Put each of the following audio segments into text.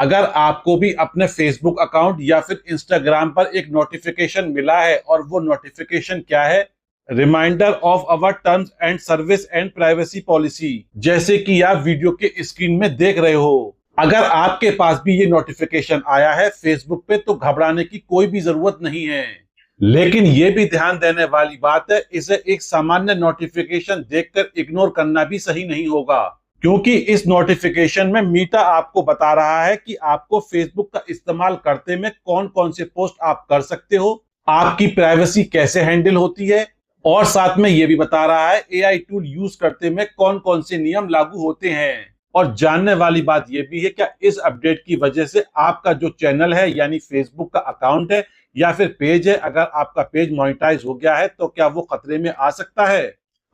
अगर आपको भी अपने फेसबुक अकाउंट या फिर इंस्टाग्राम पर एक नोटिफिकेशन मिला है और वो नोटिफिकेशन क्या है, reminder of our terms and service and privacy policy, जैसे कि आप वीडियो के स्क्रीन में देख रहे हो। अगर आपके पास भी ये नोटिफिकेशन आया है फेसबुक पे तो घबराने की कोई भी जरूरत नहीं है। लेकिन ये भी ध्यान देने वाली बात है, इसे एक सामान्य नोटिफिकेशन देखकर इग्नोर करना भी सही नहीं होगा, क्योंकि इस नोटिफिकेशन में मीटा आपको बता रहा है कि आपको फेसबुक का इस्तेमाल करते में कौन कौन से पोस्ट आप कर सकते हो, आपकी प्राइवेसी कैसे हैंडल होती है, और साथ में ये भी बता रहा है एआई टूल यूज करते में कौन कौन से नियम लागू होते हैं। और जानने वाली बात यह भी है, क्या इस अपडेट की वजह से आपका जो चैनल है यानी फेसबुक का अकाउंट है या फिर पेज है, अगर आपका पेज मोनेटाइज हो गया है तो क्या वो खतरे में आ सकता है।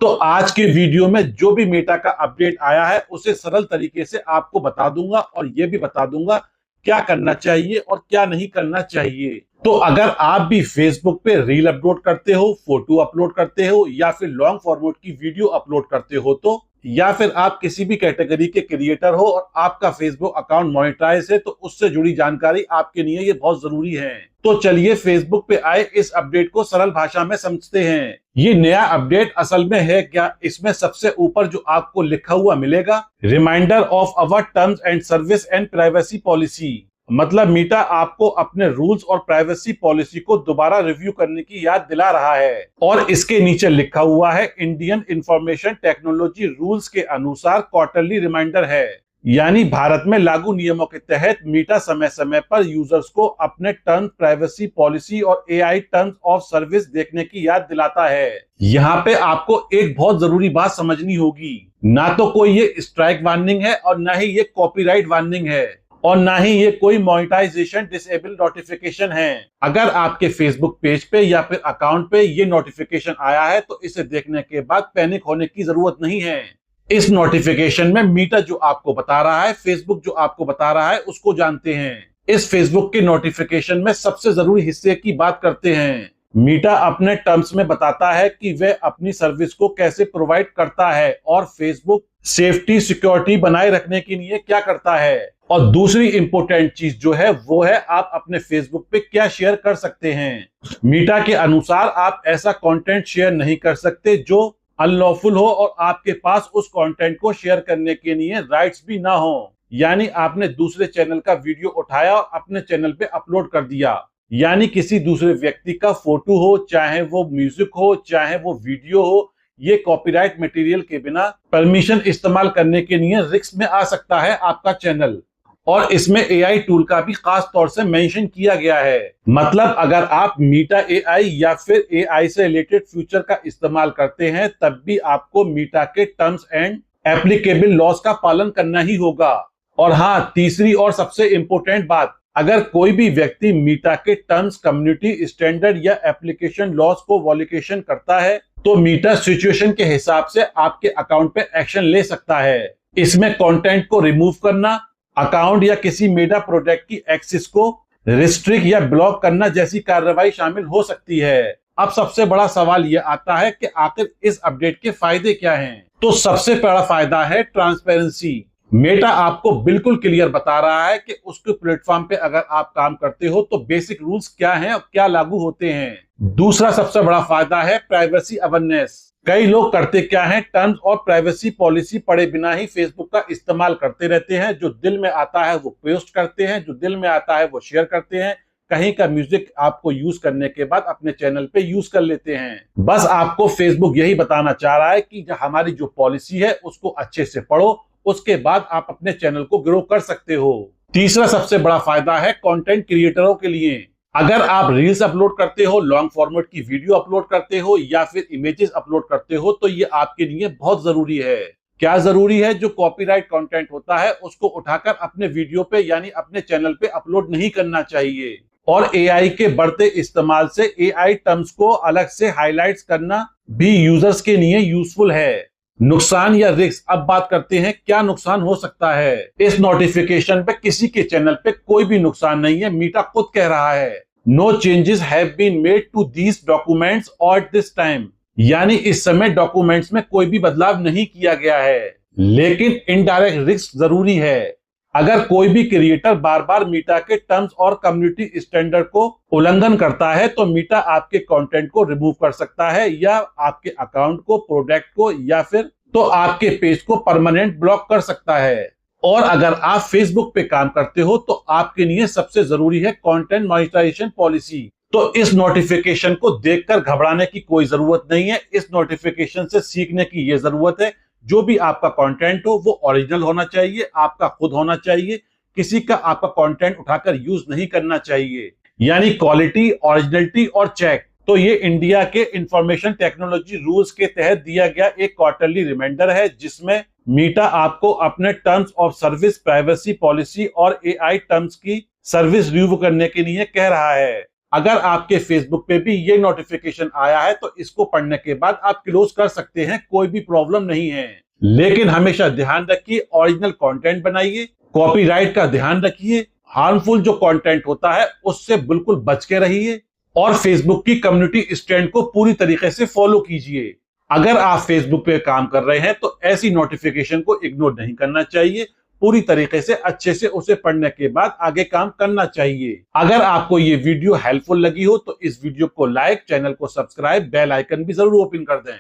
तो आज के वीडियो में जो भी मेटा का अपडेट आया है उसे सरल तरीके से आपको बता दूंगा और ये भी बता दूंगा क्या करना चाहिए और क्या नहीं करना चाहिए। तो अगर आप भी फेसबुक पे रील अपलोड करते हो, फोटो अपलोड करते हो या फिर लॉन्ग फॉर्मेट की वीडियो अपलोड करते हो, तो या फिर आप किसी भी कैटेगरी के क्रिएटर हो और आपका फेसबुक अकाउंट मोनेटाइज है, तो उससे जुड़ी जानकारी आपके लिए ये बहुत जरूरी है। तो चलिए फेसबुक पे आए इस अपडेट को सरल भाषा में समझते हैं। ये नया अपडेट असल में है क्या, इसमें सबसे ऊपर जो आपको लिखा हुआ मिलेगा, reminder of our terms and service and privacy policy, मतलब मीटा आपको अपने रूल्स और प्राइवेसी पॉलिसी को दोबारा रिव्यू करने की याद दिला रहा है। और इसके नीचे लिखा हुआ है इंडियन इंफॉर्मेशन टेक्नोलॉजी रूल्स के अनुसार क्वार्टरली रिमाइंडर है, यानी भारत में लागू नियमों के तहत मीटा समय समय पर यूजर्स को अपने टर्म्स, प्राइवेसी पॉलिसी और एआई टर्म्स ऑफ सर्विस देखने की याद दिलाता है। यहाँ पे आपको एक बहुत जरूरी बात समझनी होगी, ना तो कोई ये स्ट्राइक वार्निंग है और ना ही ये कॉपीराइट वार्निंग है और ना ही ये कोई मोनेटाइजेशन डिसेबल नोटिफिकेशन है। अगर आपके फेसबुक पेज पे या फिर अकाउंट पे ये नोटिफिकेशन आया है तो इसे देखने के बाद पैनिक होने की जरूरत नहीं है। इस नोटिफिकेशन में मीटा जो आपको बता रहा है, फेसबुक जो आपको बता रहा है, उसको जानते हैं। इस फेसबुक के नोटिफिकेशन में सबसे जरूरी हिस्से की बात करते हैं। मीटा अपने टर्म्स में बताता है कि वह अपनी सर्विस को कैसे प्रोवाइड करता है और फेसबुक सेफ्टी सिक्योरिटी बनाए रखने के लिए क्या करता है। और दूसरी इंपॉर्टेंट चीज जो है वो है आप अपने फेसबुक पे क्या शेयर कर सकते हैं। मीटा के अनुसार आप ऐसा कंटेंट शेयर नहीं कर सकते जो अनलॉफुल हो और आपके पास उस कंटेंट को शेयर करने के लिए राइट्स भी ना हो, यानी आपने दूसरे चैनल का वीडियो उठाया और अपने चैनल पे अपलोड कर दिया, यानी किसी दूसरे व्यक्ति का फोटो हो, चाहे वो म्यूजिक हो, चाहे वो वीडियो हो, ये कॉपीराइट मटेरियल के बिना परमिशन इस्तेमाल करने के लिए रिस्क में आ सकता है आपका चैनल। और इसमें एआई टूल का भी खास तौर से मेंशन किया गया है, मतलब अगर आप मीटा एआई या फिर एआई से रिलेटेड फीचर का इस्तेमाल करते हैं तब भी आपको मीटा के टर्म्स एंड एप्लीकेबल लॉज का पालन करना ही होगा। और हाँ, तीसरी और सबसे इंपॉर्टेंट बात, अगर कोई भी व्यक्ति मीटा के टर्म्स, कम्युनिटी स्टैंडर्ड या एप्लीकेशन लॉज को वॉलिकेशन करता है तो मीटा सिचुएशन के हिसाब से आपके अकाउंट पे एक्शन ले सकता है। इसमें कंटेंट को रिमूव करना, अकाउंट या किसी मीडिया प्रोडक्ट की एक्सेस को रिस्ट्रिक्ट या ब्लॉक करना जैसी कार्रवाई शामिल हो सकती है। अब सबसे बड़ा सवाल यह आता है कि आखिर इस अपडेट के फायदे क्या हैं? तो सबसे बड़ा फायदा है ट्रांसपेरेंसी। मेटा आपको बिल्कुल क्लियर बता रहा है कि उसके प्लेटफॉर्म पे अगर आप काम करते हो तो बेसिक रूल्स क्या हैं और क्या लागू होते हैं। दूसरा सबसे बड़ा फायदा है प्राइवेसी अवेयरनेस। कई लोग करते क्या हैं, टर्म्स और प्राइवेसी पॉलिसी पढ़े बिना ही फेसबुक का इस्तेमाल करते रहते हैं। जो दिल में आता है वो पोस्ट करते हैं, जो दिल में आता है वो शेयर करते हैं, कहीं का म्यूजिक आपको यूज करने के बाद अपने चैनल पे यूज कर लेते हैं। बस आपको फेसबुक यही बताना चाह रहा है कि हमारी जो पॉलिसी है उसको अच्छे से पढ़ो, उसके बाद आप अपने चैनल को ग्रो कर सकते हो। तीसरा सबसे बड़ा फायदा है कंटेंट क्रिएटरों के लिए। अगर आप रील्स अपलोड करते हो, लॉन्ग फॉर्मेट की वीडियो अपलोड करते हो या फिर इमेजेस अपलोड करते हो तो ये आपके लिए बहुत जरूरी है। क्या जरूरी है? जो कॉपीराइट कंटेंट होता है उसको उठाकर अपने वीडियो पे यानी अपने चैनल पे अपलोड नहीं करना चाहिए। और एआई के बढ़ते इस्तेमाल से एआई टर्म्स को अलग से हाईलाइट्स करना भी यूजर्स के लिए यूजफुल है। नुकसान या रिस्क, अब बात करते हैं क्या नुकसान हो सकता है। इस नोटिफिकेशन पे किसी के चैनल पे कोई भी नुकसान नहीं है, मीटा खुद कह रहा है no changes have been made to these documents at this time, यानी इस समय डॉक्यूमेंट्स में कोई भी बदलाव नहीं किया गया है। लेकिन इनडायरेक्ट रिस्क जरूरी है। अगर कोई भी क्रिएटर बार बार मीटा के टर्म्स और कम्युनिटी स्टैंडर्ड को उल्लंघन करता है तो मीटा आपके कंटेंट को रिमूव कर सकता है, या आपके अकाउंट को, प्रोडक्ट को, या फिर तो आपके पेज को परमानेंट ब्लॉक कर सकता है। और अगर आप फेसबुक पे काम करते हो तो आपके लिए सबसे जरूरी है कंटेंट मॉनिटराइजेशन पॉलिसी। तो इस नोटिफिकेशन को देखकर घबराने की कोई जरूरत नहीं है। इस नोटिफिकेशन से सीखने की ये जरूरत है, जो भी आपका कंटेंट हो वो ओरिजिनल होना चाहिए, आपका खुद होना चाहिए, किसी का आपका कंटेंट उठाकर यूज नहीं करना चाहिए। यानी क्वालिटी, ओरिजिनलिटी और चेक। तो ये इंडिया के इंफॉर्मेशन टेक्नोलॉजी रूल्स के तहत दिया गया एक क्वार्टरली रिमाइंडर है, जिसमें मीटा आपको अपने terms of service, privacy policy और एआई टर्म्स की सर्विस रिव्यू करने के लिए कह रहा है। अगर आपके फेसबुक पे भी ये नोटिफिकेशन आया है तो इसको पढ़ने के बाद आप क्लोज कर सकते हैं, कोई भी प्रॉब्लम नहीं है। लेकिन हमेशा ध्यान रखिए, ओरिजिनल कंटेंट बनाइए, कॉपीराइट का ध्यान रखिए, हार्मफुल जो कंटेंट होता है उससे बिल्कुल बच के रहिए, और फेसबुक की कम्युनिटी स्टैंड को पूरी तरीके से फॉलो कीजिए। अगर आप फेसबुक पे काम कर रहे हैं तो ऐसी नोटिफिकेशन को इग्नोर नहीं करना चाहिए, पूरी तरीके से अच्छे से उसे पढ़ने के बाद आगे काम करना चाहिए। अगर आपको ये वीडियो हेल्पफुल लगी हो तो इस वीडियो को लाइक, चैनल को सब्सक्राइब, बेल आइकन भी जरूर ओपन कर दें।